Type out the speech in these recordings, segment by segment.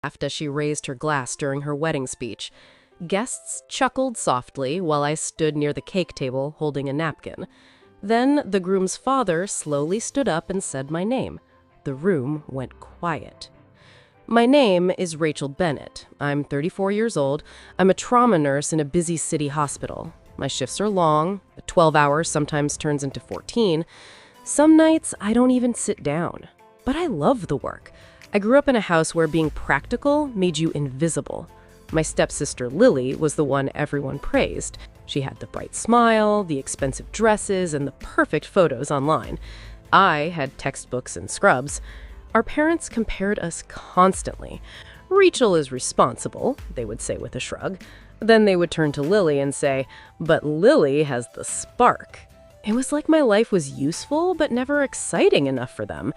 laughed as she raised her glass during her wedding speech. Guests chuckled softly while I stood near the cake table holding a napkin. Then the groom's father slowly stood up and said my name. The room went quiet. My name is Rachel Bennett. I'm 34 years old. I'm a trauma nurse in a busy city hospital. My shifts are long. 12 hours sometimes turns into 14. Some nights I don't even sit down. But I love the work. I grew up in a house where being practical made you invisible. My stepsister Lily was the one everyone praised. She had the bright smile, the expensive dresses, and the perfect photos online. I had textbooks and scrubs. Our parents compared us constantly. "Rachel is responsible," they would say with a shrug. Then they would turn to Lily and say, "But Lily has the spark." It was like my life was useful but never exciting enough for them.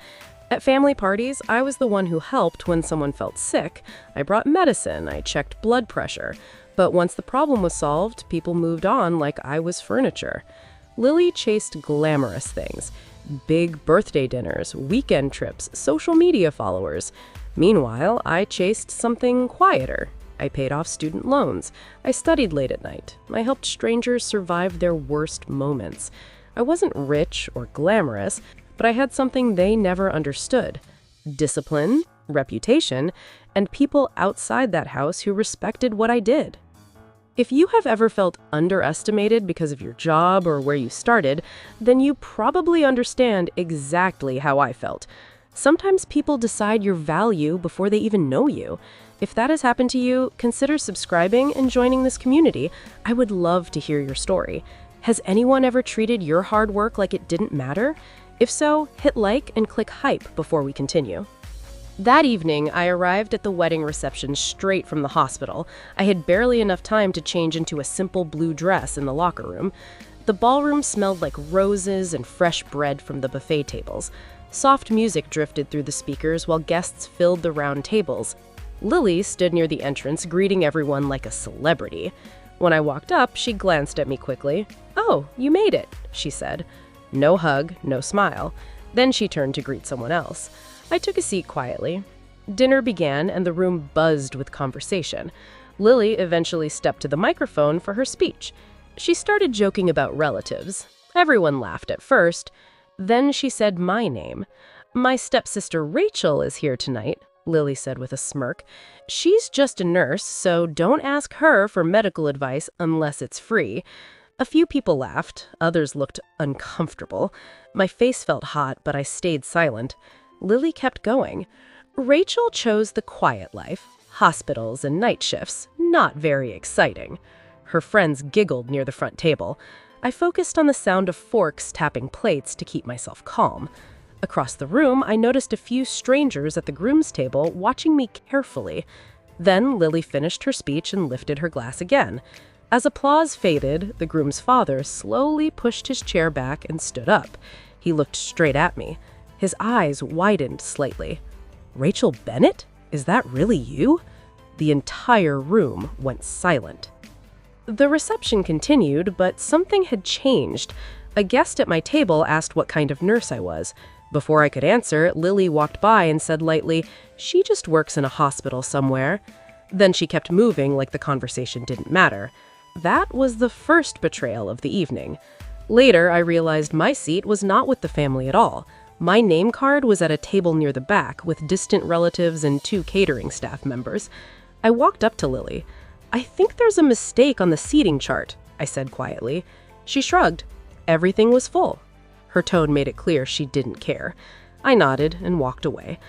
At family parties, I was the one who helped when someone felt sick. I brought medicine, I checked blood pressure. But once the problem was solved, people moved on like I was furniture. Lily chased glamorous things. Big birthday dinners, weekend trips, social media followers. Meanwhile, I chased something quieter. I paid off student loans. I studied late at night. I helped strangers survive their worst moments. I wasn't rich or glamorous, but I had something they never understood: discipline, reputation, and people outside that house who respected what I did. If you have ever felt underestimated because of your job or where you started, then you probably understand exactly how I felt. Sometimes people decide your value before they even know you. If that has happened to you, consider subscribing and joining this community. I would love to hear your story. Has anyone ever treated your hard work like it didn't matter? If so, hit like and click hype before we continue. That evening, I arrived at the wedding reception straight from the hospital. I had barely enough time to change into a simple blue dress in the locker room. The ballroom smelled like roses and fresh bread from the buffet tables. Soft music drifted through the speakers while guests filled the round tables. Lily stood near the entrance, greeting everyone like a celebrity. When I walked up, she glanced at me quickly. "Oh, you made it," she said. No hug, no smile. Then she turned to greet someone else. I took a seat quietly. Dinner began and the room buzzed with conversation. Lily eventually stepped to the microphone for her speech. She started joking about relatives. Everyone laughed at first. Then she said my name. "My stepsister Rachel is here tonight," Lily said with a smirk. "She's just a nurse, so don't ask her for medical advice unless it's free." A few people laughed, others looked uncomfortable. My face felt hot, but I stayed silent. Lily kept going. "Rachel chose the quiet life, hospitals and night shifts, not very exciting." Her friends giggled near the front table. I focused on the sound of forks tapping plates to keep myself calm. Across the room, I noticed a few strangers at the groom's table watching me carefully. Then Lily finished her speech and lifted her glass again. As applause faded, the groom's father slowly pushed his chair back and stood up. He looked straight at me. His eyes widened slightly. "Rachel Bennett? Is that really you?" The entire room went silent. The reception continued, but something had changed. A guest at my table asked what kind of nurse I was. Before I could answer, Lily walked by and said lightly, "She just works in a hospital somewhere." Then she kept moving like the conversation didn't matter. That was the first betrayal of the evening. Later, I realized my seat was not with the family at all. My name card was at a table near the back with distant relatives and 2 catering staff members. I walked up to Lily. "I think there's a mistake on the seating chart," I said quietly. She shrugged. Everything was full. Her tone made it clear she didn't care. I nodded and walked away.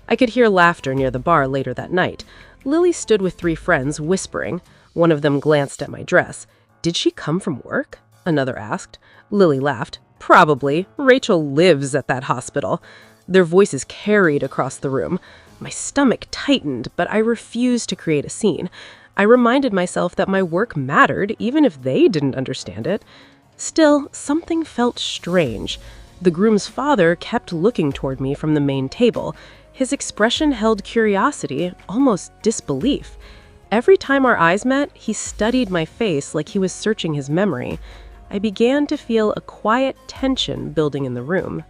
I could hear laughter near the bar later that night. Lily stood with 3 friends, whispering. One of them glanced at my dress. "Did she come from work?" another asked. Lily laughed. "Probably. Rachel lives at that hospital." Their voices carried across the room. My stomach tightened, but I refused to create a scene. I reminded myself that my work mattered, even if they didn't understand it. Still, something felt strange. The groom's father kept looking toward me from the main table. His expression held curiosity, almost disbelief. Every time our eyes met, he studied my face like he was searching his memory. I began to feel a quiet tension building in the room.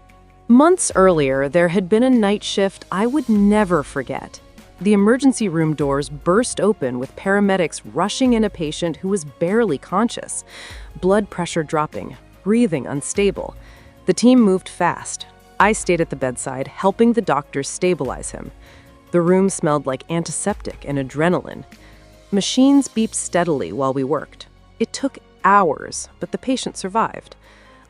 Months earlier, there had been a night shift I would never forget. The emergency room doors burst open with paramedics rushing in a patient who was barely conscious, blood pressure dropping, breathing unstable. The team moved fast. I stayed at the bedside, helping the doctors stabilize him. The room smelled like antiseptic and adrenaline. Machines beeped steadily while we worked. It took hours, but the patient survived.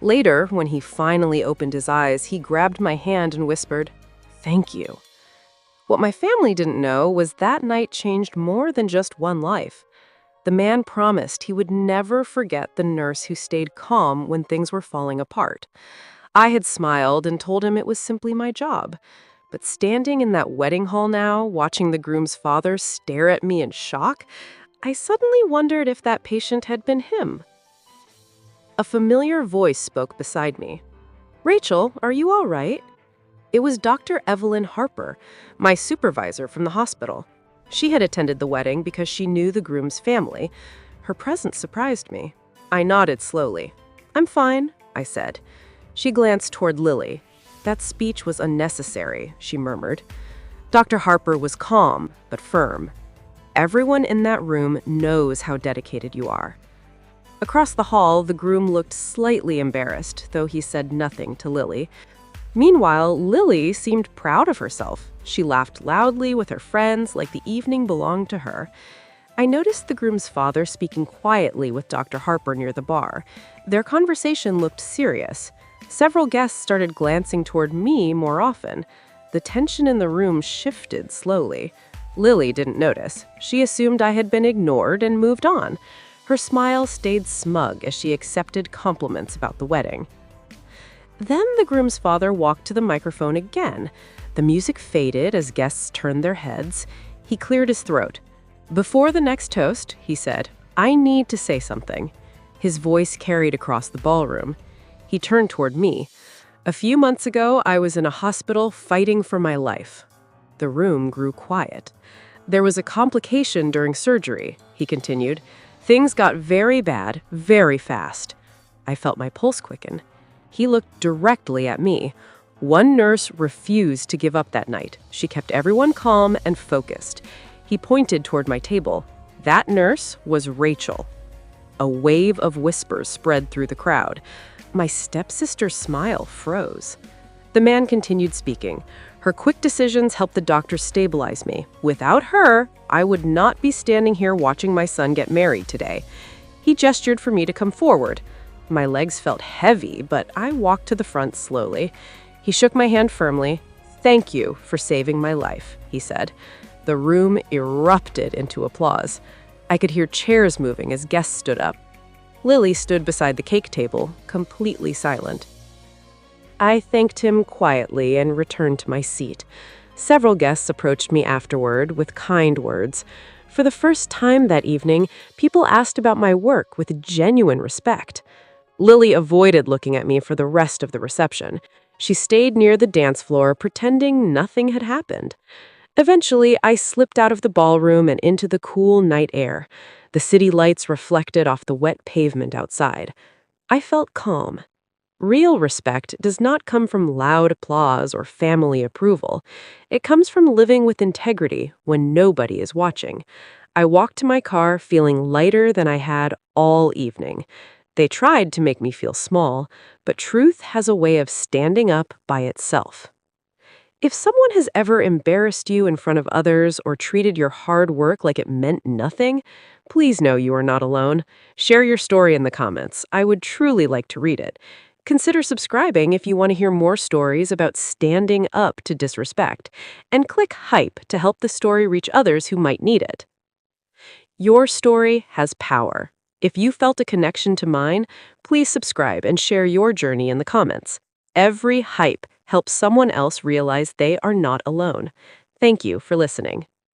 Later, when he finally opened his eyes, he grabbed my hand and whispered, "Thank you." What my family didn't know was that night changed more than just one life. The man promised he would never forget the nurse who stayed calm when things were falling apart. I had smiled and told him it was simply my job. But standing in that wedding hall now, watching the groom's father stare at me in shock, I suddenly wondered if that patient had been him. A familiar voice spoke beside me. "Rachel, are you all right?" It was Dr. Evelyn Harper, my supervisor from the hospital. She had attended the wedding because she knew the groom's family. Her presence surprised me. I nodded slowly. "I'm fine," I said. She glanced toward Lily. "That speech was unnecessary," she murmured. Dr. Harper was calm, but firm. "Everyone in that room knows how dedicated you are." Across the hall, the groom looked slightly embarrassed, though he said nothing to Lily. Meanwhile, Lily seemed proud of herself. She laughed loudly with her friends like the evening belonged to her. I noticed the groom's father speaking quietly with Dr. Harper near the bar. Their conversation looked serious. Several guests started glancing toward me more often. The tension in the room shifted slowly. Lily didn't notice. She assumed I had been ignored and moved on. Her smile stayed smug as she accepted compliments about the wedding. Then the groom's father walked to the microphone again. The music faded as guests turned their heads. He cleared his throat. "Before the next toast," he said, "I need to say something." His voice carried across the ballroom. He turned toward me. "A few months ago, I was in a hospital fighting for my life." The room grew quiet. "There was a complication during surgery," he continued. "Things got very bad, very fast." I felt my pulse quicken. He looked directly at me. One nurse refused to give up that night. She kept everyone calm and focused. He pointed toward my table. That nurse was Rachel. A wave of whispers spread through the crowd. My stepsister's smile froze. The man continued speaking. "Her quick decisions helped the doctor stabilize me. Without her, I would not be standing here watching my son get married today." He gestured for me to come forward. My legs felt heavy, but I walked to the front slowly. He shook my hand firmly. "Thank you for saving my life," he said. The room erupted into applause. I could hear chairs moving as guests stood up. Lily stood beside the cake table, completely silent. I thanked him quietly and returned to my seat. Several guests approached me afterward with kind words. For the first time that evening, people asked about my work with genuine respect. Lily avoided looking at me for the rest of the reception. She stayed near the dance floor, pretending nothing had happened. Eventually, I slipped out of the ballroom and into the cool night air. The city lights reflected off the wet pavement outside. I felt calm. Real respect does not come from loud applause or family approval. It comes from living with integrity when nobody is watching. I walked to my car feeling lighter than I had all evening. They tried to make me feel small, but truth has a way of standing up by itself. If someone has ever embarrassed you in front of others or treated your hard work like it meant nothing, please know you are not alone. Share your story in the comments. I would truly like to read it. Consider subscribing if you want to hear more stories about standing up to disrespect, and click hype to help the story reach others who might need it. Your story has power. If you felt a connection to mine, please subscribe and share your journey in the comments. Every hype helps someone else realize they are not alone. Thank you for listening.